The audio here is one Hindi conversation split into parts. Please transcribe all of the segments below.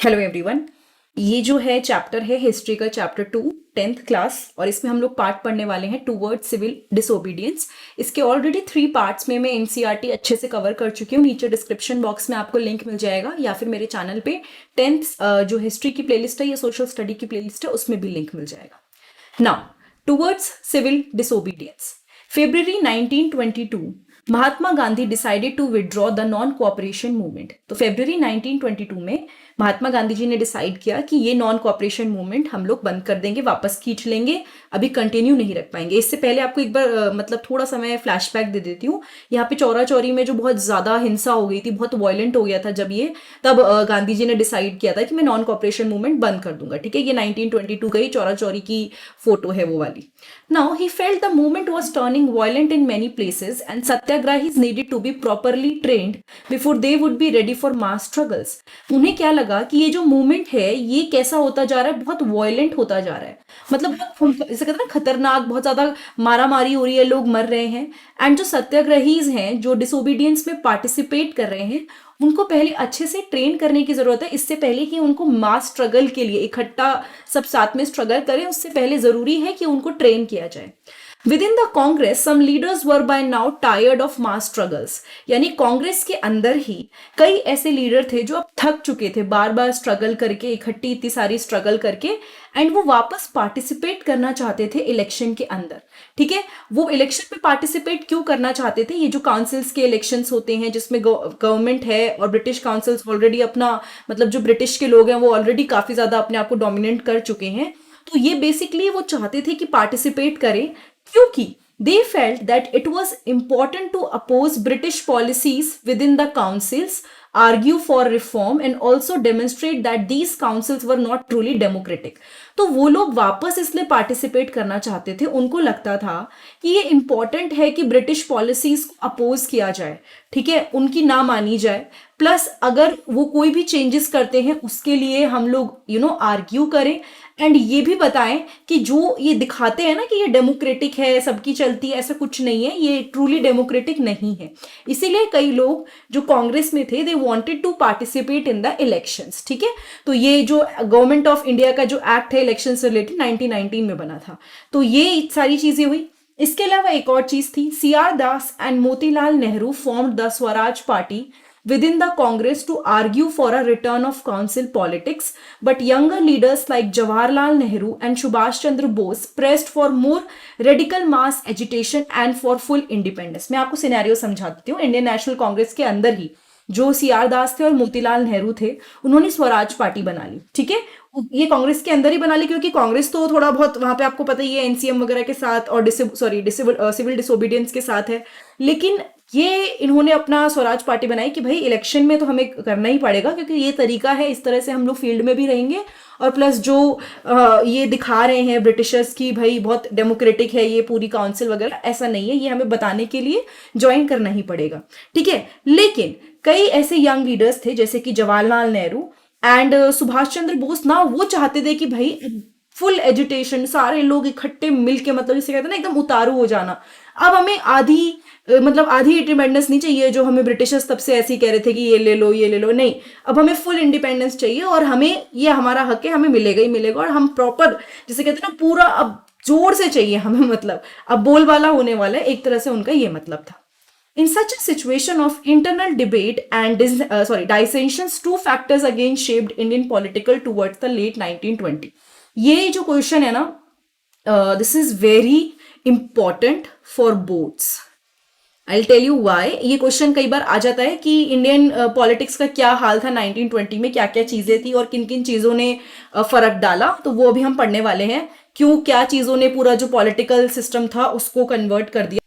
Hello everyone. ये जो है चैप्टर है हिस्ट्री का चैप्टर 2 10th क्लास, और इसमें हम लोग पार्ट पढ़ने वाले हैं टूवर्ड्स सिविल डिसोबीडियंस। इसके ऑलरेडी 3 पार्ट्स में मैं एनसीईआरटी अच्छे से कवर कर चुकी हूँ। नीचे डिस्क्रिप्शन बॉक्स में आपको लिंक मिल जाएगा, या फिर मेरे चैनल पे 10th जो हिस्ट्री की प्लेलिस्ट है या सोशल स्टडी की प्लेलिस्ट है उसमें भी लिंक मिल जाएगा। Now towards civil disobedience, February 1922 Mahatma Gandhi decided to withdraw the non cooperation movement. तो फरवरी 1922 में महात्मा गांधी जी ने डिसाइड किया कि ये नॉन कोऑपरेशन मूवमेंट हम लोग बंद कर देंगे, वापस खींच लेंगे, अभी कंटिन्यू नहीं रख पाएंगे। इससे पहले आपको एक बार मतलब थोड़ा सा मैं फ्लैशबैक दे देती हूँ। यहाँ पे चौरा चौरी में जो बहुत ज्यादा हिंसा हो गई थी, बहुत वायलेंट हो गया था जब ये, तब गांधी जी ने डिसाइड किया था कि मैं नॉन कोऑपरेशन मूवमेंट बंद कर दूंगा। ठीक है, ये 1922 का ही चौरा चौरी की फोटो है वो वाली। Now he felt the movement was turning violent in many places and satyagrahis needed to be properly trained before they would be ready for mass struggles. उन्हें क्या लगा कि ये जो मूवमेंट है ये कैसा होता जा रहा है, बहुत वायलेंट होता जा रहा है, मतलब जैसे कहते हैं ना खतरनाक, बहुत ज्यादा मारा मारी हो रही है, लोग मर रहे हैं। एंड जो सत्याग्रहीज हैं, जो डिसोबीडियंस में पार्टिसिपेट कर रहे हैं, उनको पहले अच्छे से ट्रेन करने की जरूरत है। इससे पहले कि उनको मास स्ट्रगल के लिए इकट्ठा सब साथ में स्ट्रगल करें, उससे पहले जरूरी है कि उनको ट्रेन किया जाए। Within the Congress some leaders were by now tired of mass struggles, यानी कांग्रेस के अंदर ही कई ऐसे लीडर थे जो अब थक चुके थे बार बार स्ट्रगल करके, इकट्ठी इतनी सारी स्ट्रगल करके, एंड वो वापस पार्टिसिपेट करना चाहते थे इलेक्शन के अंदर। ठीक है, वो इलेक्शन में पार्टिसिपेट क्यों करना चाहते थे? ये जो काउंसिल्स के इलेक्शंस होते हैं जिसमें गवर्नमेंट है और ब्रिटिश काउंसिल्स ऑलरेडी अपना, मतलब जो ब्रिटिश के लोग हैं वो ऑलरेडी काफी ज्यादा अपने आप को डोमिनेट कर चुके हैं, तो ये बेसिकली वो चाहते थे कि पार्टिसिपेट करें, क्योंकि they felt that it was important to oppose British policies within the councils, argue for reform and also demonstrate that these councils were not truly democratic। तो वो लोग वापस इसलिए पार्टिसिपेट करना चाहते थे, उनको लगता था कि ये इंपॉर्टेंट है कि ब्रिटिश पॉलिसीज को अपोज किया जाए, ठीक है, उनकी ना मानी जाए, प्लस अगर वो कोई भी चेंजेस करते हैं उसके लिए हम लोग आर्ग्यू करें, एंड ये भी बताएं कि जो ये दिखाते हैं ना कि ये डेमोक्रेटिक है, सबकी चलती है, ऐसा कुछ नहीं है, ये ट्रूली डेमोक्रेटिक नहीं है। इसीलिए कई लोग जो कांग्रेस में थे, they wanted to participate in the elections. ठीक है, तो ये जो गवर्नमेंट ऑफ इंडिया का जो एक्ट है इलेक्शन से रिलेटेड 1919 में बना था, तो ये सारी चीजें हुई। इसके अलावा एक और चीज थी, CR Das and Motilal Nehru formed the Swaraj party within the Congress to argue for a return of council politics, but younger leaders like Jawaharlal Nehru and Subhash Chandra Bose pressed for more radical mass agitation and for full independence। मैं आपको सिनेरियो समझा देती हूँ। इंडियन नेशनल कांग्रेस के अंदर ही जो सीआर दास थे और मोतीलाल नेहरू थे, उन्होंने स्वराज पार्टी बना ली। ठीक है, ये कांग्रेस के अंदर ही बना ली, क्योंकि कांग्रेस तो थोड़ा बहुत वहां पे आपको पता ही है एनसीएम वगैरह के साथ और सिविल डिसोबीडियंस के साथ है, लेकिन ये इन्होंने अपना स्वराज पार्टी बनाई कि भाई इलेक्शन में तो हमें करना ही पड़ेगा, क्योंकि ये तरीका है, इस तरह से हम लोग फील्ड में भी रहेंगे, और प्लस जो ये दिखा रहे हैं ब्रिटिशर्स की भाई बहुत डेमोक्रेटिक है ये पूरी काउंसिल वगैरह, ऐसा नहीं है, ये हमें बताने के लिए ज्वाइन करना ही पड़ेगा। ठीक है, लेकिन कई ऐसे यंग लीडर्स थे जैसे कि जवाहरलाल नेहरू एंड सुभाष चंद्र बोस ना, वो चाहते थे कि भाई फुल एजुटेशन, सारे लोग इकट्ठे मिलके, मतलब जिसे कहते हैं ना एकदम उतारू हो जाना। अब हमें आधी इंडिपेंडेंस नहीं चाहिए जो हमें ब्रिटिशर्स तब से ऐसे ही कह रहे थे कि ये ले लो ये ले लो, नहीं, अब हमें फुल इंडिपेंडेंस चाहिए और हमें ये हमारा हक है, हमें मिलेगा ही मिलेगा, और हम प्रॉपर जिसे कहते हैं ना पूरा अब जोर से चाहिए हमें, मतलब अब बोलबाला होने वाला है, एक तरह से उनका ये मतलब था। In such a situation of internal debate and dissensions, two factors again shaped Indian political towards the late 1920। ये जो क्वेश्चन है ना, this is very important for boards। I'll tell you why। ये क्वेश्चन कई बार आ जाता है कि इंडियन पॉलिटिक्स का क्या हाल था 1920 में, क्या क्या चीजें थी और किन किन चीजों ने फर्क डाला, तो वो अभी हम पढ़ने वाले हैं, क्यों क्या चीजों ने पूरा जो पॉलिटिकल सिस्टम था उसको कन्वर्ट कर दिया।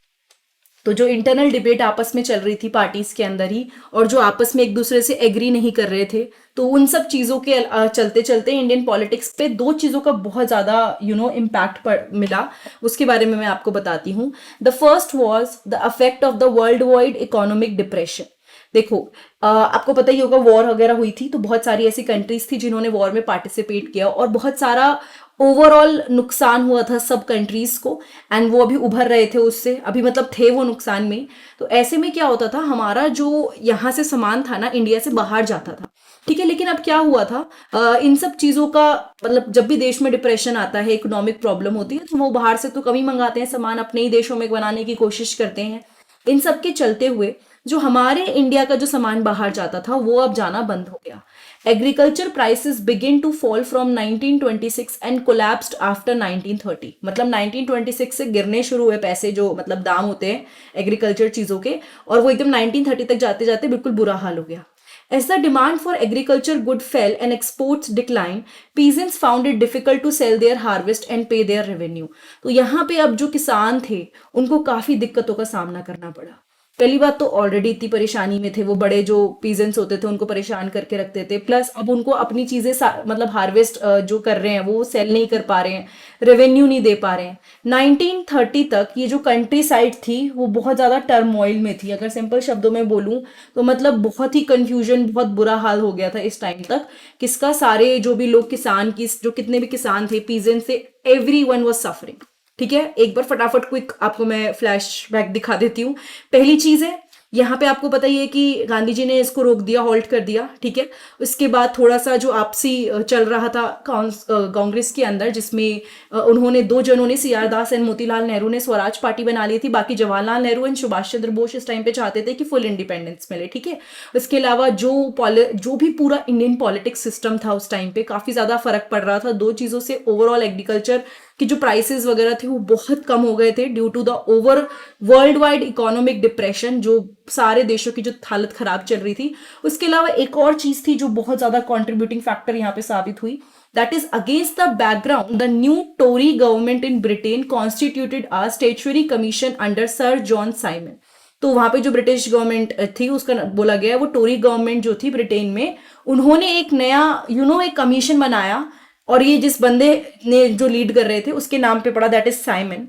तो जो इंटरनल डिबेट आपस में चल रही थी पार्टीज के अंदर ही, और जो आपस में एक दूसरे से एग्री नहीं कर रहे थे, तो उन सब चीजों के चलते चलते इंडियन पॉलिटिक्स पे दो चीजों का बहुत ज्यादा इम्पैक्ट मिला, उसके बारे में मैं आपको बताती हूँ। The first was the affect of the world wide economic depression. देखो आपको पता ही होगा वॉर वगैरह हुई थी, तो बहुत सारी ऐसी कंट्रीज थी जिन्होंने वॉर में पार्टिसिपेट किया, और बहुत सारा ओवरऑल नुकसान हुआ था सब कंट्रीज को, एंड वो अभी उभर रहे थे उससे, अभी मतलब थे वो नुकसान में। तो ऐसे में क्या होता था, हमारा जो यहाँ से सामान था ना इंडिया से बाहर जाता था, ठीक है। लेकिन अब क्या हुआ था, इन सब चीजों का मतलब जब भी देश में डिप्रेशन आता है, इकोनॉमिक प्रॉब्लम होती है, तो वो बाहर से तो कम ही मंगाते हैं सामान, अपने ही देशों में बनाने की कोशिश करते हैं। इन सब के चलते हुए जो हमारे इंडिया का जो सामान बाहर जाता था वो अब जाना बंद हो गया। Agriculture prices begin to fall from 1926 and collapsed after 1930। मतलब 1926 से गिरने शुरू हुए पैसे, जो मतलब दाम होते हैं एग्रीकल्चर चीजों के, और वो एकदम 1930 तक जाते जाते बिल्कुल बुरा हाल हो गया। As the demand for agriculture good fell and exports declined, peasants found it difficult to sell their harvest and pay their revenue. तो यहाँ पे अब जो किसान थे उनको काफी दिक्कतों का सामना करना पड़ा। पहली बात तो ऑलरेडी इतनी परेशानी में थे, वो बड़े जो पीजेंट्स होते थे उनको परेशान करके रखते थे, प्लस अब उनको अपनी चीजें मतलब हार्वेस्ट जो कर रहे हैं वो सेल नहीं कर पा रहे हैं, रेवेन्यू नहीं दे पा रहे हैं। 1930 तक ये जो कंट्री साइड थी वो बहुत ज्यादा टर्मोइल में थी। अगर सिंपल शब्दों में बोलूं तो मतलब बहुत ही कंफ्यूजन, बहुत बुरा हाल हो गया था इस टाइम तक। किसका, सारे जो भी लोग किसान की, जो कितने भी किसान थे पीजेंट से, एवरीवन वाज सफरिंग। ठीक है, एक बार फटाफट क्विक आपको मैं फ्लैशबैक दिखा देती हूँ। पहली चीज है, यहाँ पे आपको पता ही है कि गांधी जी ने इसको रोक दिया, हॉल्ट कर दिया। ठीक है, उसके बाद थोड़ा सा जो आपसी चल रहा था कांग्रेस के अंदर, जिसमें उन्होंने दो जनों ने, CR Das and Motilal Nehru ने स्वराज पार्टी बना ली थी। बाकी जवाहरलाल नेहरू एंड सुभाष चंद्र बोस इस टाइम पे चाहते थे कि फुल इंडिपेंडेंस मिले। ठीक है, उसके अलावा जो भी पूरा इंडियन पॉलिटिक्स सिस्टम था उस टाइम पे, काफी ज्यादा फर्क पड़ रहा था दो चीजों से। ओवरऑल एग्रीकल्चर कि जो प्राइसेस वगैरह थे वो बहुत कम हो गए थे due to the over world wide economic depression, जो सारे देशों की जो हालत खराब चल रही थी। उसके अलावा एक और चीज थी जो बहुत ज्यादा कंट्रीब्यूटिंग फैक्टर यहाँ पे साबित हुई, that is against the background the new Tory government in Britain constituted a statutory commission under sir John Simon. तो वहां पे जो ब्रिटिश गवर्नमेंट थी उसका बोला गया, वो टोरी गवर्नमेंट जो थी ब्रिटेन में, उन्होंने एक नया एक कमीशन बनाया, और ये जिस बंदे ने जो लीड कर रहे थे उसके नाम पे पड़ा, दैट इज साइमन।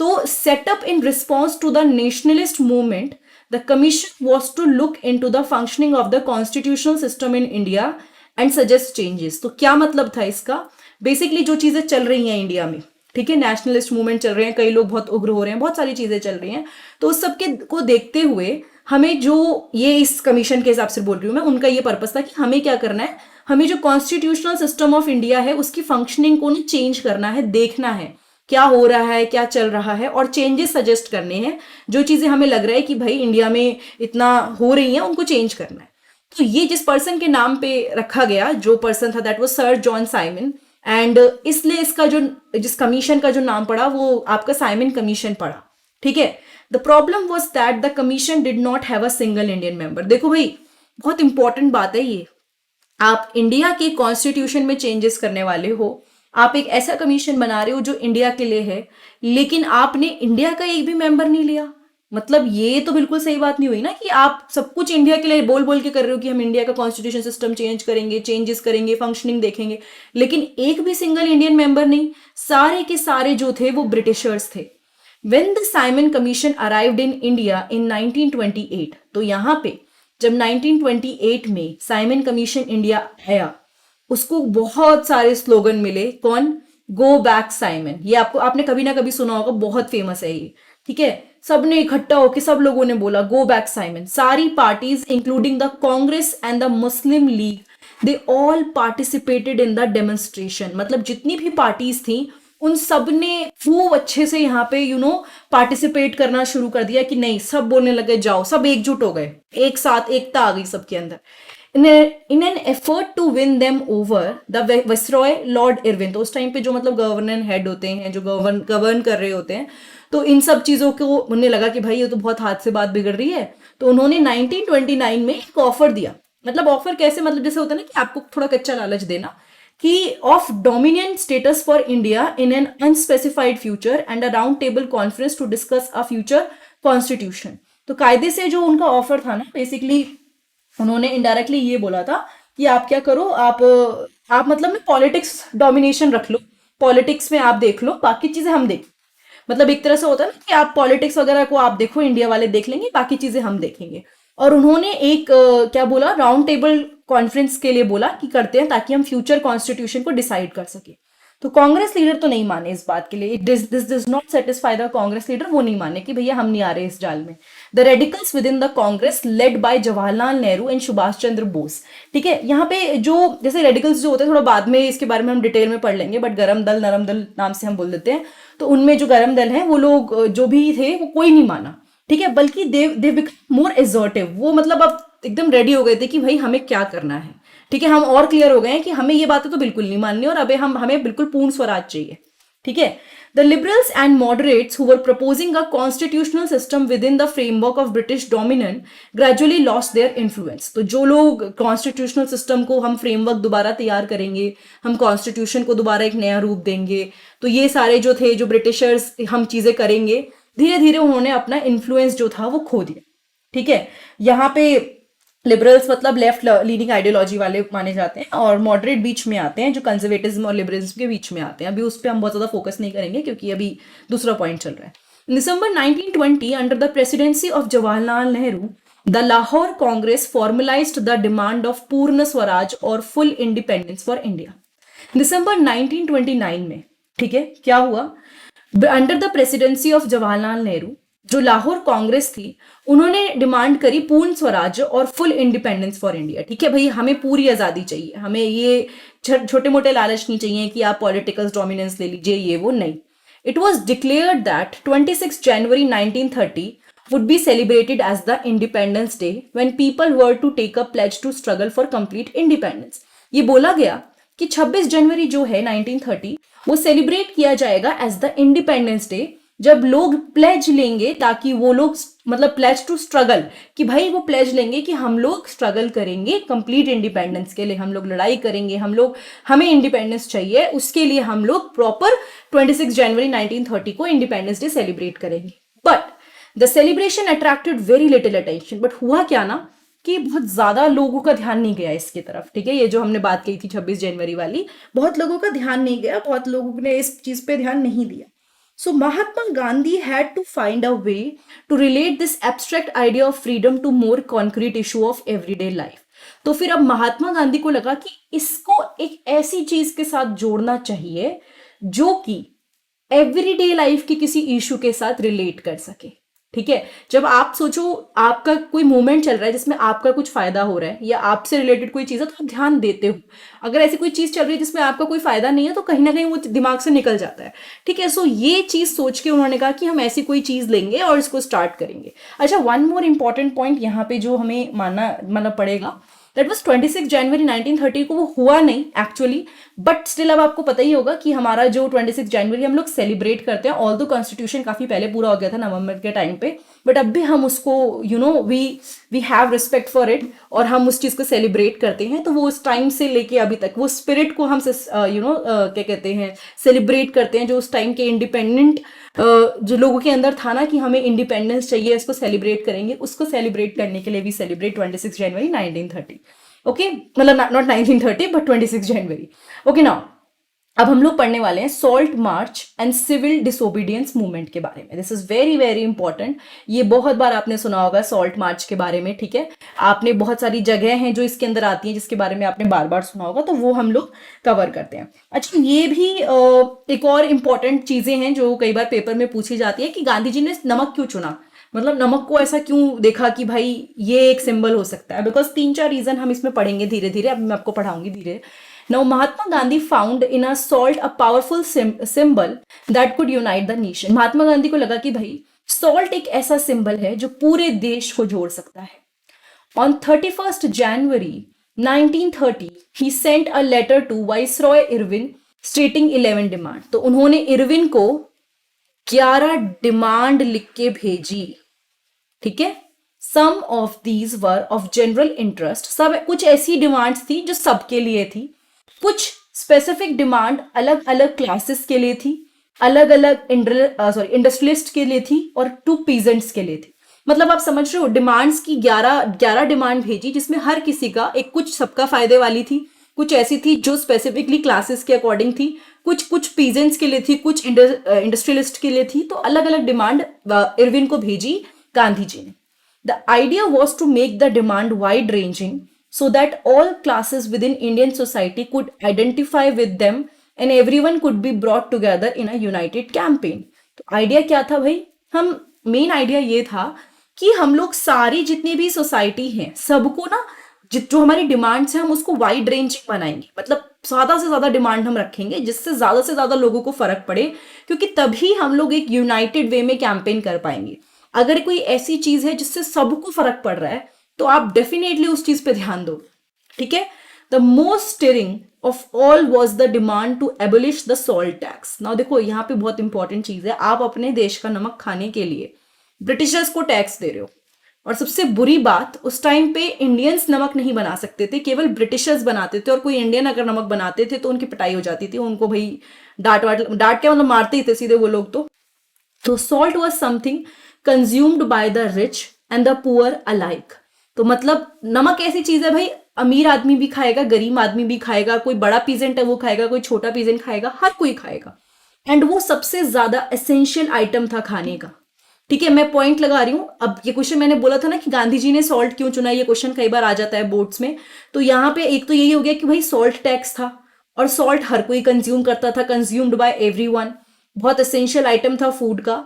तो setup in response to the nationalist movement, the commission was to look into the functioning of the constitutional system in India and suggest changes. तो क्या मतलब था इसका, बेसिकली जो चीजें चल रही हैं इंडिया में, ठीक है, नेशनलिस्ट मूवमेंट चल रहे हैं, कई लोग बहुत उग्र हो रहे हैं, बहुत सारी चीजें चल रही हैं, तो उस सबके को देखते हुए हमें जो, ये इस कमीशन के हिसाब से बोल रही हूँ मैं, उनका ये पर्पस था कि हमें क्या करना है, हमें जो कॉन्स्टिट्यूशनल सिस्टम ऑफ इंडिया है उसकी फंक्शनिंग को चेंज करना है, देखना है क्या हो रहा है, क्या चल रहा है, और चेंजेस सजेस्ट करने हैं। जो चीजें हमें लग रहा है कि भाई इंडिया में इतना हो रही है, उनको चेंज करना है। तो ये जिस पर्सन के नाम पे रखा गया, जो पर्सन था, that was sir John Simon, and इसलिए इसका जो, जिस कमीशन का जो नाम पड़ा वो आपका साइमन कमीशन पड़ा। ठीक है, the problem was that the commission did not have a single Indian member. देखो भाई, बहुत इंपॉर्टेंट बात है ये, आप इंडिया के कॉन्स्टिट्यूशन में चेंजेस करने वाले हो, आप एक ऐसा कमीशन बना रहे हो जो इंडिया के लिए है, लेकिन आपने इंडिया का एक भी मेंबर नहीं लिया। मतलब ये तो बिल्कुल सही बात नहीं हुई ना, कि आप सब कुछ इंडिया के लिए बोल बोल के कर रहे हो कि हम इंडिया का कॉन्स्टिट्यूशन सिस्टम चेंज करेंगे, चेंजेस करेंगे, फंक्शनिंग देखेंगे, लेकिन एक भी सिंगल इंडियन मेंबर नहीं। सारे के सारे जो थे वो ब्रिटिशर्स थे। When the Simon Commission arrived in India in 1928, तो यहाँ पे जब 1928 में साइमन कमीशन इंडिया आया, उसको बहुत सारे स्लोगन मिले। कौन? Go back Simon. ये आपको, आपने कभी ना कभी सुना होगा, बहुत फेमस है ये। ठीक है, सबने इकट्ठा होकर सब लोगों ने बोला गो बैक साइमन। सारी parties including the Congress and the Muslim league, they all participated in the demonstration. मतलब जितनी भी पार्टीज थी उन सब ने खूब अच्छे से यहाँ पे पार्टिसिपेट करना शुरू कर दिया, कि नहीं, सब बोलने लगे जाओ, सब एकजुट हो गए, एक साथ एकता आ गई सबके अंदर। In an effort to win them over the viceroy Lord Irwin. तो उस टाइम पे जो मतलब गवर्नर हेड होते हैं, जो गवर्न कर रहे होते हैं, तो इन सब चीजों को उन्हें लगा कि भाई ये तो बहुत हाथ से बात बिगड़ रही है, तो उन्होंने 1929 में एक ऑफर दिया। मतलब ऑफर कैसे, मतलब जैसे होता है ना कि आपको थोड़ा कच्चा लालच देना, कि of dominion status for India in an unspecified future and a round table conference to discuss a future constitution. तो कायदे से जो उनका ऑफर था ना, बेसिकली उन्होंने इनडायरेक्टली ये बोला था कि आप क्या करो, आप मतलब ना पॉलिटिक्स डोमिनेशन रख लो, पॉलिटिक्स में आप देख लो, बाकी चीजें हम देख। मतलब एक तरह से होता है ना कि आप पॉलिटिक्स वगैरह को आप देखो, इंडिया वाले देख लेंगे, बाकी चीजें हम देखेंगे। और उन्होंने एक क्या बोला, राउंड टेबल कॉन्फ्रेंस के लिए बोला कि करते हैं, ताकि हम फ्यूचर कॉन्स्टिट्यूशन को डिसाइड कर सके। तो कांग्रेस लीडर तो नहीं माने इस बात के लिए, this does not satisfy the Congress leader, वो नहीं माने कि भैया हम नहीं आ रहे इस जाल में। The radicals within the Congress led by Jawaharlal Nehru and Subhash Chandra Bose. ठीक है, यहाँ पे जो जैसे रेडिकल्स जो होते हैं, थोड़ा बाद में इसके बारे में हम डिटेल में पढ़ लेंगे, बट गरम दल नरम दल नाम से हम बोल देते हैं, तो उनमें जो गरम दल है वो लोग जो भी थे वो कोई नहीं माना। ठीक है, बल्कि दे बिकम मोर एजर्टिव, वो मतलब अब एकदम रेडी हो गए थे कि भाई हमें क्या करना है। ठीक है, हम और क्लियर हो गए हैं कि हमें ये बातें तो बिल्कुल नहीं माननी और अबे हमें बिल्कुल पूर्ण स्वराज चाहिए। ठीक है, the liberals and moderates who were proposing a constitutional system with in the framework of British dominant gradually lost their influence. तो जो लोग कॉन्स्टिट्यूशनल सिस्टम को हम फ्रेमवर्क दोबारा तैयार करेंगे, हम कॉन्स्टिट्यूशन को दोबारा एक नया रूप देंगे, तो ये सारे जो थे जो ब्रिटिशर्स हम चीजें करेंगे, धीरे धीरे उन्होंने अपना इन्फ्लुएंस जो था वो खो दिया। ठीक है, यहाँ पे लिबरल्स मतलब लेफ्ट लीनिंग आइडियोलॉजी वाले माने जाते हैं और मॉडरेट बीच में आते हैं, जो कंजर्वेटिज्म और लिबरलिज्म के बीच में आते हैं। अभी उस पर हम बहुत ज्यादा फोकस नहीं करेंगे क्योंकि अभी दूसरा पॉइंट चल रहा है। दिसंबर 1920 under the presidency of Jawaharlal Nehru the Lahore Congress formalised the demand of पूर्ण स्वराज और फुल इंडिपेंडेंस फॉर इंडिया। दिसंबर 1929 में, ठीक है, क्या हुआ, under the presidency of Jawaharlal Nehru जो लाहौर कांग्रेस थी, उन्होंने डिमांड करी पूर्ण स्वराज्य और फुल इंडिपेंडेंस फॉर इंडिया। ठीक है भाई, हमें पूरी आजादी चाहिए, हमें ये छोटे मोटे लालच नहीं चाहिए कि आप पॉलिटिकल डोमिनेंस ले लीजिए, ये वो नहीं। इट वॉज डिक्लेयर्ड दैट 26 जनवरी 1930 would be celebrated as the Independence Day when people were to take a pledge to struggle for complete independence। ये बोला गया कि 26 जनवरी जो है 1930 वो सेलिब्रेट किया जाएगा एज द इंडिपेंडेंस डे, जब लोग प्लेज लेंगे, ताकि वो लोग मतलब प्लेज टू स्ट्रगल, कि भाई वो प्लेज लेंगे कि हम लोग स्ट्रगल करेंगे कंप्लीट इंडिपेंडेंस के लिए, हम लोग लड़ाई करेंगे, हमें इंडिपेंडेंस चाहिए, उसके लिए हम लोग प्रॉपर 26 जनवरी 1930 को इंडिपेंडेंस डे सेलिब्रेट करेंगे। But the celebration attracted very little attention. But हुआ क्या ना कि बहुत ज्यादा लोगों का ध्यान नहीं गया इसकी तरफ। ठीक है, ये जो हमने बात कही थी 26 जनवरी वाली, बहुत लोगों का ध्यान नहीं गया, बहुत लोगों ने इस चीज पे ध्यान नहीं दिया। So Mahatma Gandhi had to find a way to relate this abstract idea of freedom to more concrete issue of everyday life। तो फिर अब महात्मा गांधी को लगा कि इसको एक ऐसी चीज के साथ जोड़ना चाहिए जो कि एवरीडे लाइफ के किसी इशू के साथ रिलेट कर सके। ठीक है, जब आप सोचो आपका कोई मूवमेंट चल रहा है जिसमें आपका कुछ फायदा हो रहा है या आपसे रिलेटेड कोई चीज है, तो आप ध्यान देते हो। अगर ऐसी कोई चीज चल रही है जिसमें आपका कोई फायदा नहीं है, तो कहीं ना कहीं वो दिमाग से निकल जाता है। ठीक है, सो ये चीज सोच के उन्होंने कहा कि हम ऐसी कोई चीज लेंगे और इसको स्टार्ट करेंगे। अच्छा, वन मोर इंपॉर्टेंट पॉइंट यहाँ पे जो हमें मानना पड़ेगा, दैट वाज 26 जनवरी 1930 को वो हुआ नहीं एक्चुअली, बट स्टिल अब आपको पता ही होगा कि हमारा जो 26 जनवरी हम लोग सेलिब्रेट करते हैं, ऑल दो कॉन्स्टिट्यूशन काफी पहले पूरा हो गया था नवंबर के टाइम पे, बट अब भी हम उसको we have respect for it और हम उस चीज को सेलिब्रेट करते हैं। तो वो उस टाइम से लेके अभी तक वो स्पिरिट को हम क्या कहते हैं, सेलिब्रेट करते हैं, जो उस टाइम के इंडिपेंडेंट जो लोगों के अंदर था ना कि हमें इंडिपेंडेंस चाहिए, इसको सेलिब्रेट करेंगे, उसको सेलिब्रेट करने के लिए भी सेलिब्रेट 26 जनवरी 1930। ओके, मतलब नॉट 1930 बट 26 जनवरी। ओके, नाउ अब हम लोग पढ़ने वाले हैं salt march and civil disobedience movement के बारे में। This is very very important, ये बहुत बार आपने सुना होगा सॉल्ट मार्च के बारे में। ठीक है, आपने बहुत सारी जगह हैं जो इसके अंदर आती हैं जिसके बारे में आपने बार बार सुना होगा, तो वो हम लोग कवर करते हैं। अच्छा, ये भी एक और इम्पॉर्टेंट चीजें हैं जो कई बार पेपर में पूछी जाती है कि गांधी जी ने नमक क्यों चुना, मतलब नमक को ऐसा क्यों देखा कि भाई ये एक सिंबल हो सकता है। बिकॉज 3-4 रीजन हम इसमें पढ़ेंगे धीरे धीरे, अब मैं आपको पढ़ाऊंगी धीरे। Now, Mahatma Gandhi found in a salt a powerful symbol that could unite the nation। Mahatma Gandhi को लगा कि भाई सॉल्ट एक ऐसा सिंबल है जो पूरे देश को जोड़ सकता है। On 31st January 1930, he sent a letter to Viceroy Irwin stating 11 demand। तो उन्होंने इरविन को 11 डिमांड लिख के भेजी। ठीक है, some of these were of general interest, सब कुछ ऐसी डिमांड्स थी जो सबके लिए थी, कुछ स्पेसिफिक डिमांड अलग अलग क्लासेस के लिए थी, अलग अलग इंडस्ट्रियलिस्ट के लिए थी और 2 पीजेंट्स के लिए थी। मतलब आप समझ रहे हो, डिमांड्स की 11 डिमांड भेजी जिसमें हर किसी का एक, कुछ सबका फायदे वाली थी, कुछ ऐसी थी जो स्पेसिफिकली क्लासेस के अकॉर्डिंग थी, कुछ पीजेंट्स के लिए थी, कुछ इंडस्ट्रियलिस्ट के लिए थी। तो अलग अलग डिमांड इरविन को भेजी गांधी जी ने। The idea was to make the demand wide ranging so that all classes within Indian society could identify with them and everyone could be brought together in a United campaign. तो आइडिया क्या था भाई, हम मेन आइडिया ये था कि हम लोग सारी जितनी भी सोसाइटी हैं सबको ना, जो हमारी डिमांड्स हैं हम उसको वाइड रेंजिंग बनाएंगे, मतलब ज्यादा से ज्यादा डिमांड हम रखेंगे जिससे ज्यादा से ज्यादा लोगों को फर्क पड़े, क्योंकि तभी हम लोग एक यूनाइटेड वे में कैंपेन कर पाएंगे। अगर कोई ऐसी चीज है जिससे सबको फर्क पड़ रहा है तो आप डेफिनेटली उस चीज पे ध्यान दो, ठीक है। The most stirring of all was the demand to abolish the salt tax. Now देखो यहाँ पे बहुत इंपॉर्टेंट चीज है, आप अपने देश का नमक खाने के लिए ब्रिटिशर्स को टैक्स दे रहे हो, और सबसे बुरी बात उस टाइम पे इंडियंस नमक नहीं बना सकते थे, केवल ब्रिटिशर्स बनाते थे, और कोई इंडियन अगर नमक बनाते थे तो उनकी पिटाई हो जाती थी, उनको भाई डांट के मतलब मारते ही थे सीधे वो लोग। तो salt was something consumed by the rich and the poor alike. तो मतलब नमक ऐसी चीज है भाई, अमीर आदमी भी खाएगा, गरीब आदमी भी खाएगा, कोई बड़ा पीजेंट है वो खाएगा, कोई छोटा पीजेंट खाएगा, हर कोई खाएगा। एंड वो सबसे ज्यादा एसेंशियल आइटम था खाने का, ठीक है। मैं पॉइंट लगा रही हूं। अब ये क्वेश्चन मैंने बोला था ना कि गांधी जी ने सॉल्ट क्यों चुना, ये क्वेश्चन कई बार आ जाता है बोर्ड्स में। तो यहाँ पे एक तो यही हो गया कि भाई सॉल्ट टैक्स था, और सॉल्ट हर कोई कंज्यूम करता था, कंज्यूम्ड बाय एवरीवन, बहुत एसेंशियल आइटम था फूड का।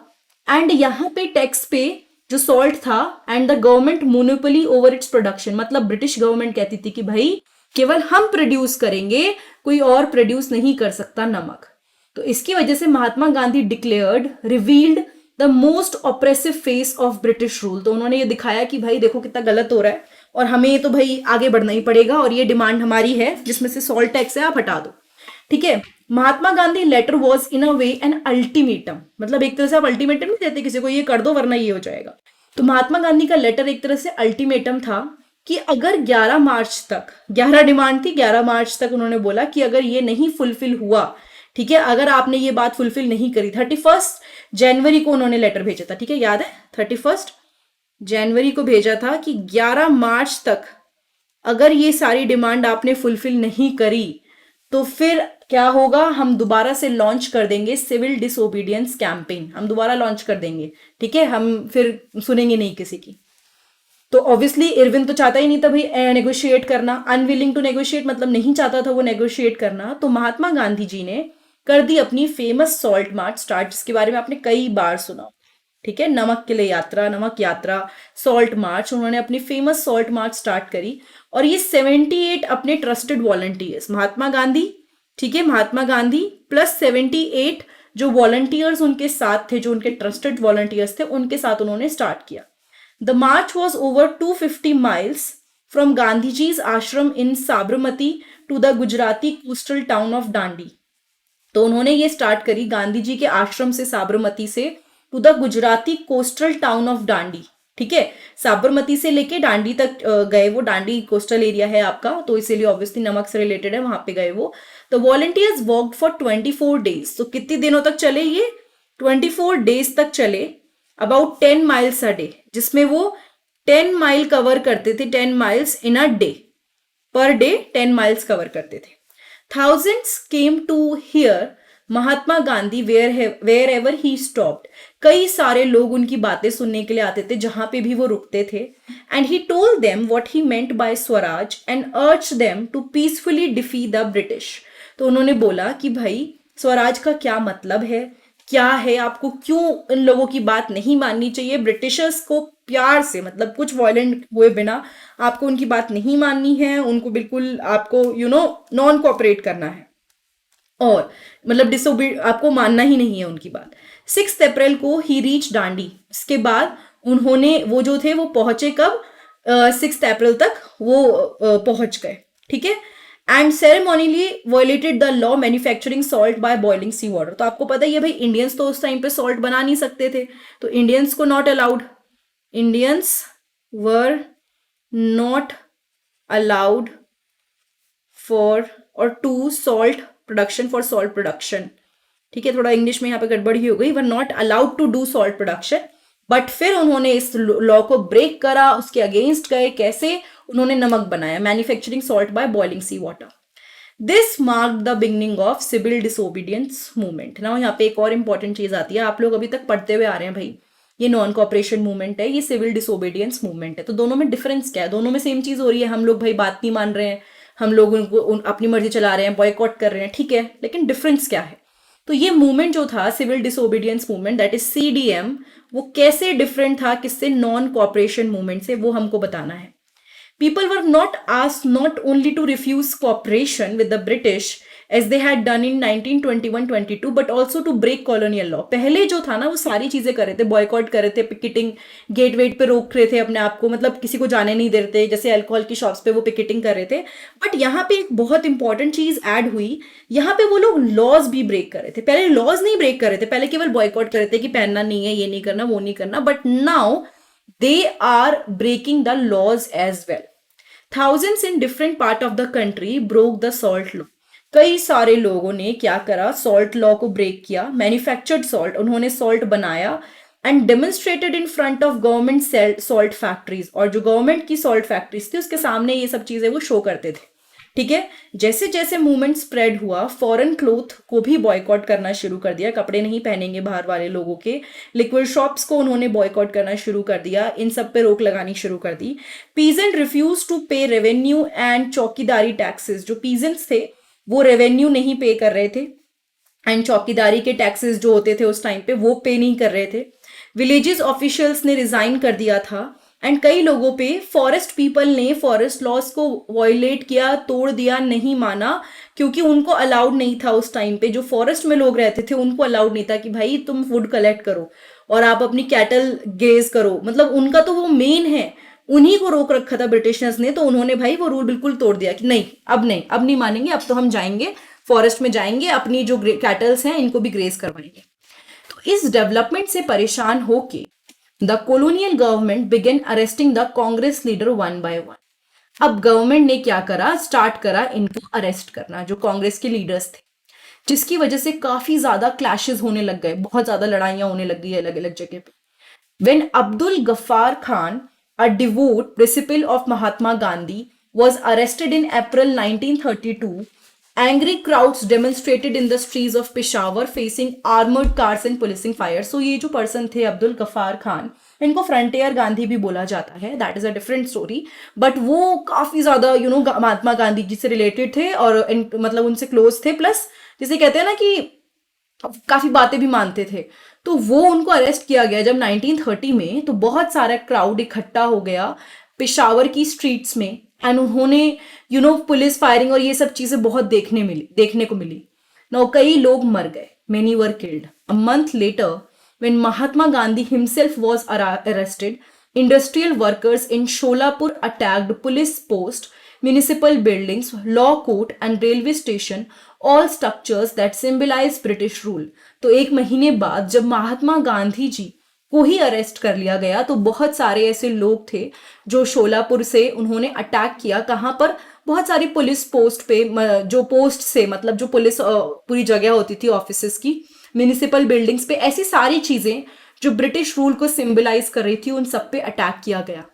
एंड यहाँ पे टैक्स पे जो सॉल्ट था, and the government monopoly over its production, मतलब ब्रिटिश गवर्नमेंट कहती थी कि भाई केवल हम प्रोड्यूस करेंगे, कोई और प्रोड्यूस नहीं कर सकता नमक। तो इसकी वजह से Mahatma Gandhi declared, revealed the most oppressive face of British rule. तो उन्होंने ये दिखाया कि भाई देखो कितना गलत हो रहा है, और हमें तो भाई आगे बढ़ना ही पड़ेगा, और ये डिमांड हमारी है जिसमें से सॉल्ट टैक्स है आप हटा दो, ठीक है। Mahatma Gandhi letter was in a way an ultimatum, मतलब एक तरह से आप अल्टीमेटम नहीं देते किसी को, ये कर दो वरना ये हो जाएगा। तो महात्मा गांधी का लेटर एक तरह से अल्टीमेटम था कि अगर 11 मार्च तक, 11 डिमांड थी, 11 मार्च तक उन्होंने बोला कि अगर ये नहीं फुलफिल हुआ, ठीक है, अगर आपने ये बात फुलफिल नहीं करी, 31 जनवरी को उन्होंने लेटर भेजा था, ठीक है, याद है 31 जनवरी को भेजा था कि 11 मार्च तक अगर ये सारी डिमांड आपने फुलफिल नहीं करी तो फिर क्या होगा, हम दोबारा से लॉन्च कर देंगे सिविल डिसोबीडियंस कैंपेन, हम दोबारा लॉन्च कर देंगे, ठीक है, हम फिर सुनेंगे नहीं किसी की। तो ऑब्वियसली इरविन तो चाहता ही नहीं था भाई नेगोशिएट करना, अनविलिंग टू नेगोशिएट मतलब नहीं चाहता था वो नेगोशिएट करना। तो महात्मा गांधी जी ने कर दी अपनी फेमस सॉल्ट मार्च स्टार्ट, जिसके बारे में आपने कई बार सुना, ठीक है, नमक के लिए यात्रा, नमक यात्रा, सॉल्ट मार्च। उन्होंने अपनी फेमस सॉल्ट मार्च स्टार्ट करी, और ये 78 अपने ट्रस्टेड वॉलंटियर्स, महात्मा गांधी, ठीक है, महात्मा गांधी प्लस 78 जो वॉलंटियर्स उनके साथ थे, जो उनके ट्रस्टेड वॉलंटियर्स थे, उनके साथ उन्होंने स्टार्ट किया। The march was over 250 miles from Gandhiji's ashram in Sabarmati to the Gujarati coastal town of Dandi. तो उन्होंने ये स्टार्ट करी गांधी जी के आश्रम से, साबरमती से, to the Gujarati coastal town of Dandi, ठीक है, साबरमती से लेके डांडी तक गए वो, डांडी कोस्टल एरिया है आपका, तो इसीलिए ऑब्वियसली नमक से रिलेटेड है, वहां पे गए वो। तो वॉलंटियर्स वॉकड फॉर 24 डेज। तो कितने दिनों तक चले ये, 24 डेज तक चले, अबाउट 10 माइल्स अ डे, जिसमें वो 10 माइल कवर करते थे, 10 miles in a day, per day 10 miles cover करते थे। Thousands came to hear Mahatma Gandhi wherever he stopped. कई सारे लोग उनकी बातें सुनने के लिए आते थे जहां पे भी वो रुकते थे। And he told them what he meant by swaraj and urged them to peacefully defy the British. तो उन्होंने बोला कि भाई स्वराज का क्या मतलब है, क्या है, आपको क्यों इन लोगों की बात नहीं माननी चाहिए, ब्रिटिशर्स को प्यार से, मतलब कुछ वायलेंट हुए बिना आपको उनकी बात नहीं माननी है, उनको बिल्कुल आपको नॉन कोऑपरेट करना है, और मतलब डिसोबी आपको मानना ही नहीं है उनकी बात। 6 अप्रैल को ही रीच डांडी। इसके बाद उन्होंने वो जो थे वो पहुंचे कब, 6 अप्रैल तक वो पहुंच गए, ठीक है। And ceremonially violated the law manufacturing salt by boiling sea water. तो आपको पता ही है भाई इंडियंस तो उस टाइम पे सॉल्ट बना नहीं सकते थे, तो इंडियंस को not allowed, Indians were not allowed for और to salt production, for salt production, ठीक है, थोड़ा इंग्लिश में यहाँ पे गड़बड़ ही हो गई, were not allowed to do salt production. But फिर उन्होंने इस लॉ को ब्रेक करा, उसके अगेंस्ट गए, कैसे, उन्होंने नमक बनाया, manufacturing salt by boiling sea water. This mark the beginning of civil disobedience movement. ना यहाँ पे एक और इंपॉर्टेंट चीज आती है, आप लोग अभी तक पढ़ते हुए आ रहे हैं भाई, ये नॉन कॉपरेशन मूवमेंट है, ये सिविल डिसोबीडियंस मूवमेंट है। तो दोनों में डिफरेंस क्या है, दोनों में सेम चीज हो रही है, हम लोग भाई बात नहीं मान रहे हैं, हम लोग उनको अपनी मर्जी चला रहे हैं, बॉयकॉट कर रहे हैं, ठीक है, लेकिन डिफरेंस क्या है? तो ये मूवमेंट जो था civil disobedience movement, that is CDM, वो कैसे डिफरेंट था किससे, नॉन कॉपरेशन मूवमेंट से, वो हमको बताना है। People were not asked not only to refuse cooperation with the British as they had done in 1921-22 but also to break colonial law। पहले जो था ना वो सारी चीजें कर रहे थे, बॉयकॉट कर रहे थे, पिकेटिंग, गेट वेट पे रोक रहे थे अपने आप को, मतलब किसी को जाने नहीं दे रहे थे, जैसे अल्कोहल की शॉप्स पे वो पिकेटिंग कर रहे थे। बट यहाँ पे एक बहुत इंपॉर्टेंट चीज ऐड हुई, यहाँ पे वो लोग लॉज भी ब्रेक कर रहे थे। पहले लॉज नहीं ब्रेक कर रहे थे, पहले केवल बॉयकॉट कर रहे थे कि पहनना नहीं है, ये नहीं करना, वो नहीं करना, but now they are breaking the laws as well. Thousands in different part of the country broke the salt law। कई सारे लोगों ने क्या करा, सॉल्ट लॉ को ब्रेक किया, मैन्युफैक्चर्ड सॉल्ट, उन्होंने सॉल्ट बनाया, and demonstrated in front of government salt factories, और जो गवर्नमेंट की सॉल्ट फैक्ट्रीज थी उसके सामने ये सब चीजें वो शो करते थे, ठीक है। जैसे जैसे मूवमेंट स्प्रेड हुआ, फॉरेन क्लोथ को भी बॉयकॉट करना शुरू कर दिया, कपड़े नहीं पहनेंगे बाहर वाले लोगों के, लिक्विड शॉप्स को उन्होंने बॉयकॉट करना शुरू कर दिया, इन सब पे रोक लगानी शुरू कर दी। पीजेंट रिफ्यूज टू पे रेवेन्यू एंड चौकीदारी टैक्सेस, जो पीजेंट्स थे वो रेवेन्यू नहीं पे कर रहे थे, एंड चौकीदारी के टैक्सेस जो होते थे उस टाइम पे वो पे नहीं कर रहे थे। विलेजेस ऑफिशियल्स ने रिजाइन कर दिया था, एंड कई लोगों पे, फॉरेस्ट पीपल ने फॉरेस्ट लॉज को वायलेट किया, तोड़ दिया, नहीं माना, क्योंकि उनको अलाउड नहीं था उस टाइम पे, जो फॉरेस्ट में लोग रहते थे उनको अलाउड नहीं था कि भाई तुम वुड कलेक्ट करो और आप अपनी कैटल ग्रेज करो, मतलब उनका तो वो मेन है, उन्हीं को रोक रखा था ब्रिटिशर्स ने, तो उन्होंने भाई वो रूल बिल्कुल तोड़ दिया कि नहीं, अब नहीं, अब नहीं मानेंगे, अब तो हम जाएंगे फॉरेस्ट में, जाएंगे अपनी जो कैटल्स हैं इनको भी ग्रेज करवाएंगे। तो इस डेवलपमेंट से परेशान होके the colonial government began arresting the Congress leader one by one। अब गवर्नमेंट ने क्या करा, स्टार्ट करा इनको अरेस्ट करना, जो कांग्रेस के लीडर्स थे, जिसकी वजह से काफी ज्यादा क्लैशेस होने लग गए, बहुत ज्यादा लड़ाइयां होने लग गई अलग अलग जगह पे। When Abdul Ghaffar Khan, a devout disciple of Mahatma Gandhi, was arrested in April 1932, angry crowds demonstrated in the streets of Peshawar facing armored cars and policing fire। So ये जो पर्सन थे अब्दुल गफ्फार खान, इनको फ्रंटियर गांधी भी बोला जाता है, that is a different story, but वो काफी ज्यादा महात्मा गांधी जी से रिलेटेड थे और मतलब उनसे क्लोज थे, प्लस जिसे कहते हैं ना कि काफी बातें भी मानते थे। तो वो उनको अरेस्ट किया गया जब 1930 में, तो बहुत सारा क्राउड इकट्ठा हो गया पेशावर की स्ट्रीट्स में, एंड उन्होंने पुलिस फायरिंग और ये सब चीजें बहुत देखने को मिली। नाउ कई लोग मर गए, many were killed. A month later when Mahatma Gandhi himself was arrested, industrial workers in Sholapur attacked police post, municipal buildings, law court and railway station, all structures that symbolize British rule. तो एक महीने बाद जब महात्मा गांधी जी को ही अरेस्ट कर लिया गया, तो बहुत सारे ऐसे लोग थे जो शोलापुर से उन्होंने अटैक किया, कहाँ पर, बहुत सारी पुलिस पोस्ट पे, जो पोस्ट से मतलब जो पुलिस पूरी जगह होती थी ऑफिसेस की, म्युनिसिपल बिल्डिंग्स पे, ऐसी सारी चीजें जो ब्रिटिश रूल को सिंबलाइज कर रही थी उन सब पे अटैक किया गया।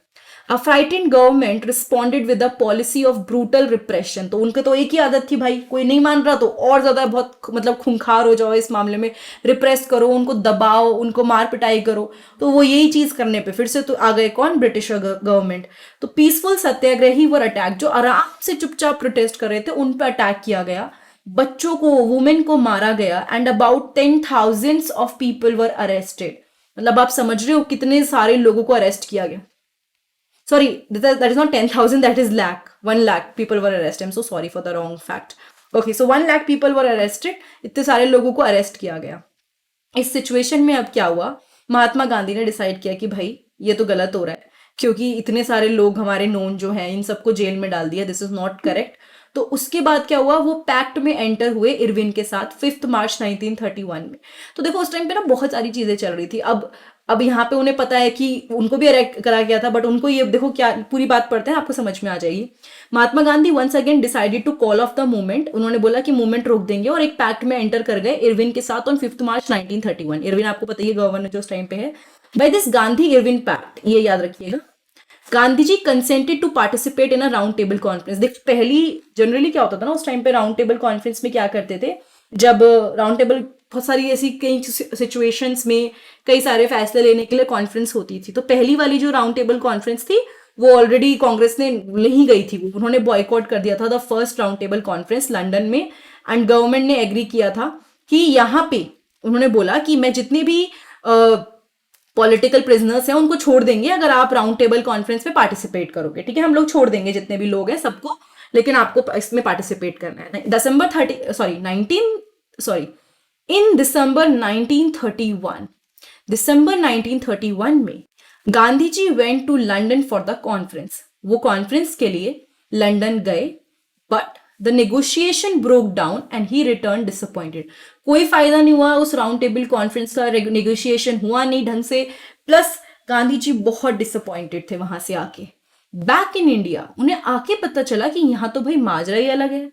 A frightened government responded with a policy of brutal repression। तो उनके तो एक ही आदत थी भाई, कोई नहीं मान रहा तो और ज्यादा बहुत मतलब खूंखार हो जाओ, इस मामले में रिप्रेस करो, उनको दबाओ, उनको मार पिटाई करो। तो वो यही चीज करने पे फिर से तो आ गए कौन, ब्रिटिश गवर्नमेंट। तो पीसफुल सत्याग्रही वर अटैक, जो आराम से चुपचाप प्रोटेस्ट कर रहे थे उन पर अटैक किया गया, बच्चों को, वुमेन को मारा गया, and about 10,000 of people were arrested. मतलब आप समझ रहे हो कितने सारे लोगों को अरेस्ट किया गया। Sorry, that is not 10,000, that is lakh. 1 lakh people were arrested. I'm so sorry for the wrong fact. Okay, so 1 lakh people were arrested. इतने सारे लोगों को अरेस्ट किया गया। इस सिचुएशन में अब क्या हुआ, महात्मा गांधी ने डिसाइड किया कि भाई ये तो गलत हो रहा है, क्योंकि इतने सारे लोग हमारे नोन जो हैं इन सबको जेल में डाल दिया, दिस इज नॉट करेक्ट। तो उसके बाद क्या हुआ, वो पैक्ट में एंटर हुए इरविन के साथ 5 मार्च 1931 में। तो देखो उस टाइम पे ना बहुत सारी चीजें चल रही थी। अब यहाँ पे उन्हें पता है कि उनको भी अरेस्ट करा गया था, बट उनको ये देखो क्या पूरी बात पढ़ते हैं आपको समझ में आ जाएगी। Mahatma Gandhi once again decided to call off the movement. उन्होंने बोला कि मूवमेंट रोक देंगे और एक पैक्ट में एंटर कर गए इरविन के साथ ऑन 5 मार्च 1931। इरविन आपको पता ही गवर्नर जो उस टाइम पे है। By this Gandhi Irwin pact, ये याद रखिएगा, Gandhi ji consented to participate in a round table conference. देख पहली जनरली क्या होता था ना उस टाइम पे, राउंड टेबल कॉन्फ्रेंस में क्या करते थे, जब राउंड टेबल बहुत सारी ऐसी कई सिचुएशंस में कई सारे फैसले लेने के लिए कॉन्फ्रेंस होती थी। तो पहली वाली जो राउंड टेबल कॉन्फ्रेंस थी वो ऑलरेडी कांग्रेस ने नहीं गई थी, वो उन्होंने बॉयकॉट कर दिया था the first round table conference London में। एंड गवर्नमेंट ने एग्री किया था कि यहाँ पे उन्होंने बोला कि मैं जितने भी पॉलिटिकल प्रिजनर्स हैं उनको छोड़ देंगे अगर आप राउंड टेबल कॉन्फ्रेंस में पार्टिसिपेट करोगे, ठीक है, हम लोग छोड़ देंगे जितने भी लोग हैं सबको, लेकिन आपको इसमें पार्टिसिपेट करना है। इन दिसंबर 1931 में Gandhi ji went to London for the conference, वो कॉन्फ्रेंस के लिए लंदन गए, but the negotiation broke down and he return disappointed. कोई फायदा नहीं हुआ उस राउंड टेबल कॉन्फ्रेंस का, नेगोशिएशन हुआ नहीं ढंग से, प्लस गांधी जी बहुत डिसअपॉइंटेड थे वहां से आके। बैक इन इंडिया उन्हें आके पता चला कि यहाँ तो भाई माजरा ही अलग है।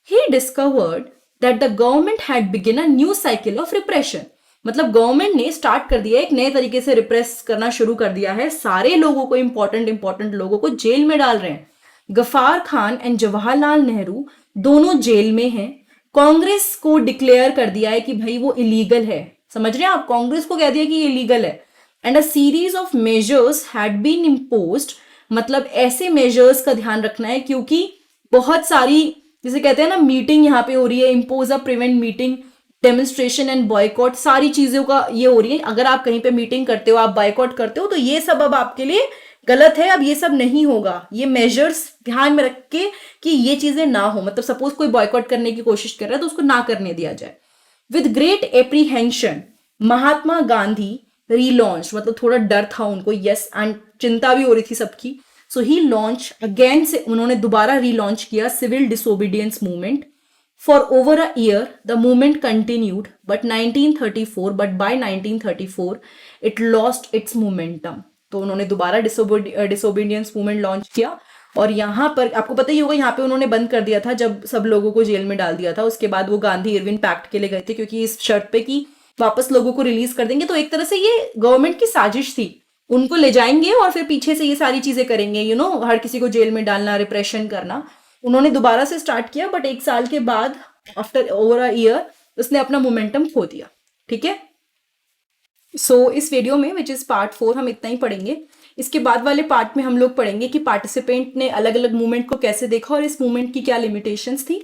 He discovered that the government had begin a new cycle of repression, मतलब गवर्नमेंट ने स्टार्ट कर दिया एक नए तरीके से रिप्रेस करना शुरू कर दिया है, सारे लोगों को, इंपॉर्टेंट लोगों को जेल में डाल रहे हैं। गफार खान एंड जवाहरलाल नेहरू दोनों जेल में हैं। कांग्रेस को डिक्लेयर कर दिया है कि भाई वो इलीगल है, समझ रहे हैं आप, कांग्रेस को कह दिया कि ये इलीगल है। And a series of measures had been imposed, मतलब ऐसे मेजर्स का ध्यान रखना है क्योंकि बहुत सारी, जिसे कहते हैं ना, मीटिंग यहाँ पे हो रही है, impose a prevent meeting, demonstration and boycott, सारी चीजों का ये हो रही है। अगर आप कहीं पे मीटिंग करते हो, आप बॉयकॉट करते हो, तो ये सब अब आपके लिए गलत है, अब ये सब नहीं होगा। ये मेजर्स ध्यान में रख के कि ये चीजें ना हो, मतलब सपोज कोई बॉयकॉट करने की कोशिश कर रहा है तो उसको ना करने दिया जाए। With great apprehension Mahatma Gandhi relaunch, मतलब थोड़ा डर था उनको, यस, एंड चिंता भी हो रही थी सबकी। सो ही लॉन्च अगेन, से उन्होंने दोबारा रीलॉन्च किया civil disobedience movement. For over a year, the movement continued, but by 1934, it lost its momentum. तो उन्होंने दोबारा डिसोबीडियंस मूवमेंट लॉन्च किया, और यहाँ पर आपको पता ही होगा, यहाँ पे उन्होंने बंद कर दिया था जब सब लोगों को जेल में डाल दिया था। उसके बाद वो गांधी इरविन पैक्ट के लिए गए थे, क्योंकि इस शर्त पे कि वापस लोगों को रिलीज कर देंगे। तो एक तरह से ये गवर्नमेंट की साजिश थी, उनको ले जाएंगे और फिर पीछे से ये सारी चीजें करेंगे, हर किसी को जेल में डालना, रिप्रेशन करना। उन्होंने दोबारा से स्टार्ट किया, बट एक साल के बाद, आफ्टर ओवर अ ईयर, उसने अपना मोमेंटम खो दिया, ठीक है। सो इस वीडियो में, विच इज पार्ट 4, हम इतना ही पढ़ेंगे। इसके बाद वाले पार्ट में हम लोग पढ़ेंगे कि पार्टिसिपेंट ने अलग अलग मूवमेंट को कैसे देखा और इस मूवमेंट की क्या लिमिटेशंस थी।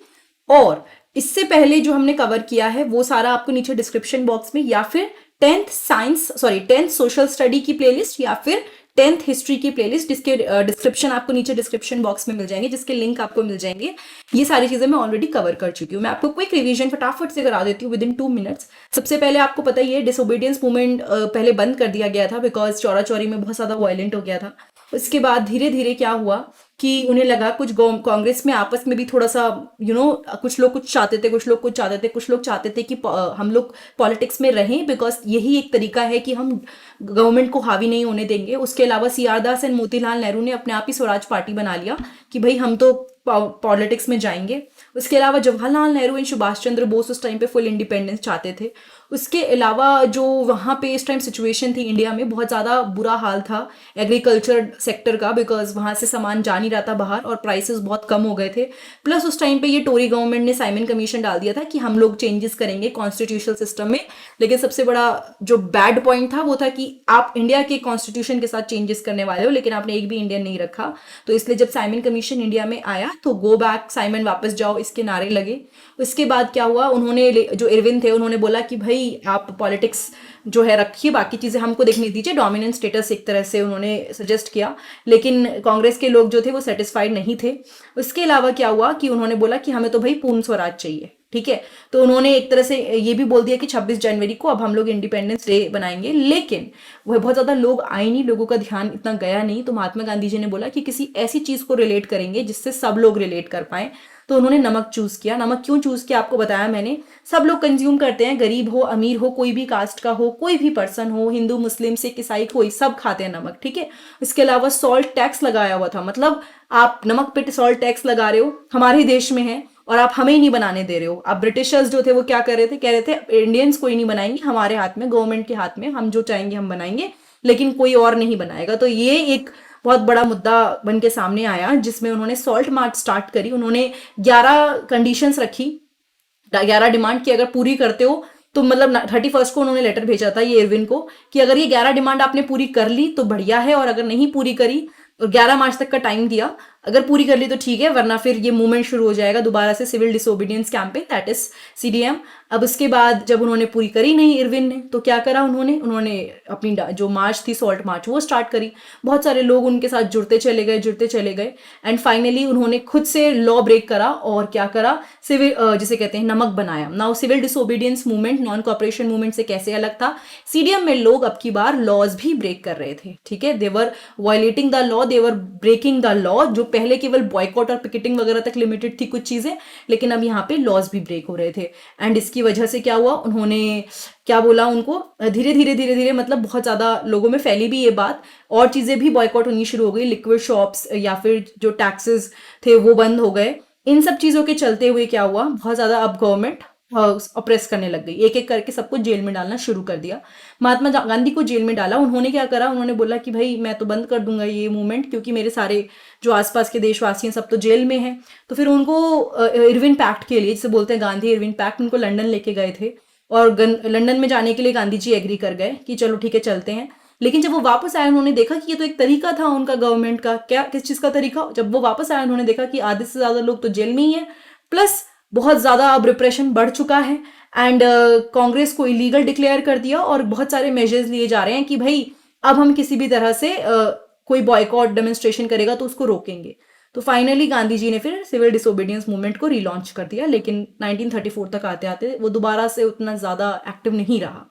और इससे पहले जो हमने कवर किया है वो सारा आपको नीचे डिस्क्रिप्शन बॉक्स में, या फिर 10th सोशल स्टडी की प्लेलिस्ट, या फिर 10th हिस्ट्री की प्लेलिस्ट, जिसके डिस्क्रिप्शन आपको नीचे डिस्क्रिप्शन बॉक्स में मिल जाएंगे, जिसके लिंक आपको मिल जाएंगे। ये सारी चीजें मैं ऑलरेडी कवर कर चुकी हूँ। मैं आपको क्विक रिवीजन फटाफट से करा देती हूँ विद इन 2 मिनट्स। सबसे पहले आपको पता ही है, डिसोबीडियंस मूवमेंट पहले बंद कर दिया गया था बिकॉज चौरा चौरी में बहुत ज्यादा वायलेंट हो गया था। उसके बाद धीरे धीरे क्या हुआ कि उन्हें लगा, कुछ कांग्रेस में आपस में भी थोड़ा सा कुछ लोग कुछ चाहते थे, कुछ लोग कुछ चाहते थे, कुछ लोग चाहते थे कि हम लोग पॉलिटिक्स में रहें, बिकॉज यही एक तरीका है कि हम गवर्नमेंट को हावी नहीं होने देंगे। उसके अलावा CR Das and Motilal Nehru ने अपने आप ही स्वराज पार्टी बना लिया कि भाई हम तो पॉलिटिक्स में जाएंगे। उसके अलावा जवाहरलाल नेहरू एंड सुभाष चंद्र बोस उस टाइम पे फुल इंडिपेंडेंस चाहते थे। उसके अलावा जो वहाँ पे इस टाइम सिचुएशन थी इंडिया में, बहुत ज़्यादा बुरा हाल था एग्रीकल्चर सेक्टर का, बिकॉज वहाँ से सामान जा नहीं रहा था बाहर और प्राइसेस बहुत कम हो गए थे। प्लस उस टाइम पे ये टोरी गवर्नमेंट ने साइमन कमीशन डाल दिया था कि हम लोग चेंजेस करेंगे कॉन्स्टिट्यूशनल सिस्टम में। लेकिन सबसे बड़ा जो बैड पॉइंट था वो था कि आप इंडिया के कॉन्स्टिट्यूशन के साथ चेंजेस करने वाले हो, लेकिन आपने एक भी इंडियन नहीं रखा। तो इसलिए जब साइमन कमीशन इंडिया में आया तो गो बैक साइमन, वापस जाओ, इसके नारे लगे। उसके बाद क्या हुआ, उन्होंने, जो इरविन थे, उन्होंने बोला कि भाई आप पॉलिटिक्स जो है रखिए, बाकी चीजें हमको देखने दीजिए, डोमिनेंट स्टेटस एक तरह से उन्होंने सजेस्ट किया। लेकिन कांग्रेस के लोग जो थे वो सेटिस्फाइड नहीं थे। उसके अलावा क्या हुआ कि उन्होंने बोला कि हमें तो भाई पूर्ण स्वराज चाहिए, ठीक है। तो उन्होंने एक तरह से ये भी बोल दिया कि 26 जनवरी को अब हम लोग इंडिपेंडेंस डे बनाएंगे। लेकिन वह बहुत ज्यादा लोग आए नहीं, लोगों का ध्यान इतना गया नहीं। तो महात्मा गांधी जी ने बोला कि किसी ऐसी चीज को रिलेट करेंगे जिससे सब लोग रिलेट कर पाए। तो उन्होंने नमक चूज किया। नमक क्यों चूज किया आपको बताया मैंने। सब लोग कंज्यूम करते हैं, गरीब हो, अमीर हो, कोई भी कास्ट का हो, कोई भी पर्सन हो, हिंदू, मुस्लिम, सिख, ईसाई, कोई, सब खाते हैं नमक, ठीक है। इसके अलावा सॉल्ट टैक्स लगाया हुआ था, मतलब आप नमक पे सॉल्ट टैक्स लगा रहे हो, हमारे देश में है, और आप हमें ही नहीं बनाने दे रहे हो। अब ब्रिटिशर्स जो थे वो क्या कर रहे थे, कह रहे थे इंडियंस कोई नहीं बनाएंगे, हमारे हाथ में, गवर्नमेंट के हाथ में, हम जो चाहेंगे हम बनाएंगे, लेकिन कोई और नहीं बनाएगा। तो ये एक बहुत बड़ा मुद्दा बन के सामने आया, जिसमें उन्होंने सॉल्ट मार्च स्टार्ट करी। उन्होंने 11 कंडीशंस रखी, 11 डिमांड की, अगर पूरी करते हो तो, मतलब 31 को उन्होंने लेटर भेजा था ये इरविन को कि अगर ये 11 डिमांड आपने पूरी कर ली तो बढ़िया है, और अगर नहीं पूरी करी और 11 मार्च तक का टाइम दिया, अगर पूरी कर ली तो ठीक है, वरना फिर ये मूवमेंट शुरू हो जाएगा दोबारा से, civil disobedience campaign, that is CDM. अब उसके बाद जब उन्होंने पूरी करी नहीं इरविन ने, तो क्या करा उन्होंने अपनी जो मार्च थी, सॉल्ट मार्च, वो स्टार्ट करी। बहुत सारे लोग उनके साथ जुड़ते चले गए एंड फाइनली उन्होंने खुद से लॉ ब्रेक करा और क्या करा, सिविल जिसे कहते हैं नमक बनाया। Now civil disobedience movement non cooperation movement से कैसे अलग था, सीडीएम में लोग अब की बार लॉज भी ब्रेक कर रहे थे, ठीक है, they're violating the law, they're breaking the law. जो पहले केवल बॉयकॉट और पिकेटिंग वगैरह तक लिमिटेड थी कुछ चीजें, लेकिन अब यहाँ पे लॉज भी ब्रेक हो रहे थे। एंड इसकी वजह से क्या हुआ, उन्होंने क्या बोला, उनको धीरे धीरे मतलब बहुत ज्यादा लोगों में फैली भी ये बात, और चीजें भी बॉयकॉट होनी शुरू हो गई, लिक्विड शॉप्स या फिर जो टैक्सेस थे वो बंद हो गए। इन सब चीजों के चलते हुए क्या हुआ, बहुत ज्यादा अब गवर्नमेंट ऑप्रेस करने लग गई, एक एक करके सबको जेल में डालना शुरू कर दिया। महात्मा गांधी को जेल में डाला, उन्होंने क्या करा, उन्होंने बोला कि भाई मैं तो बंद कर दूंगा ये मूवमेंट, क्योंकि मेरे सारे जो आसपास के देशवासी हैं सब तो जेल में हैं। तो फिर उनको इरविन पैक्ट के लिए, जिसे बोलते हैं गांधी इरविन पैक्ट, उनको लंदन लेके गए थे, और लंदन में जाने के लिए गांधी जी एग्री कर गए कि चलो ठीक है चलते हैं। लेकिन जब वो वापस आए, उन्होंने देखा कि ये तो एक तरीका था उनका गवर्नमेंट का, क्या किस चीज का तरीका, जब वो वापस आए उन्होंने देखा कि आधे से ज्यादा लोग तो जेल में ही है, प्लस बहुत ज्यादा अब रिप्रेशन बढ़ चुका है, एंड कांग्रेस को इलीगल डिक्लेयर कर दिया, और बहुत सारे मेजर्स लिए जा रहे हैं कि भाई अब हम किसी भी तरह से कोई बॉयकॉट डेमोन्स्ट्रेशन करेगा तो उसको रोकेंगे। तो फाइनली गांधी जी ने फिर सिविल डिसोबीडियंस मूवमेंट को रीलॉन्च कर दिया, लेकिन 1934 तक आते आते वो दोबारा से उतना ज्यादा एक्टिव नहीं रहा।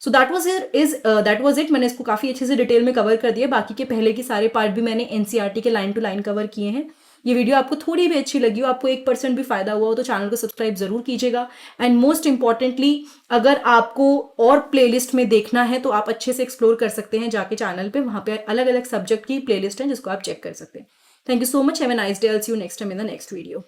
So that was it. मैंने इसको काफी अच्छे से डिटेल में कवर कर दिया, बाकी के पहले के सारे पार्ट भी मैंने एनसीईआरटी के लाइन टू लाइन कवर किए हैं। ये वीडियो आपको थोड़ी भी अच्छी लगी हो, आपको 1% भी फायदा हुआ हो, तो चैनल को सब्सक्राइब जरूर कीजिएगा। एंड मोस्ट इंपॉर्टेंटली, अगर आपको और प्लेलिस्ट में देखना है तो आप अच्छे से एक्सप्लोर कर सकते हैं जाके चैनल पे, वहां पे अलग अलग सब्जेक्ट की प्लेलिस्ट है जिसको आप चेक कर सकते हैं। Thank you so much, have a nice day, I will see you next time in the next video.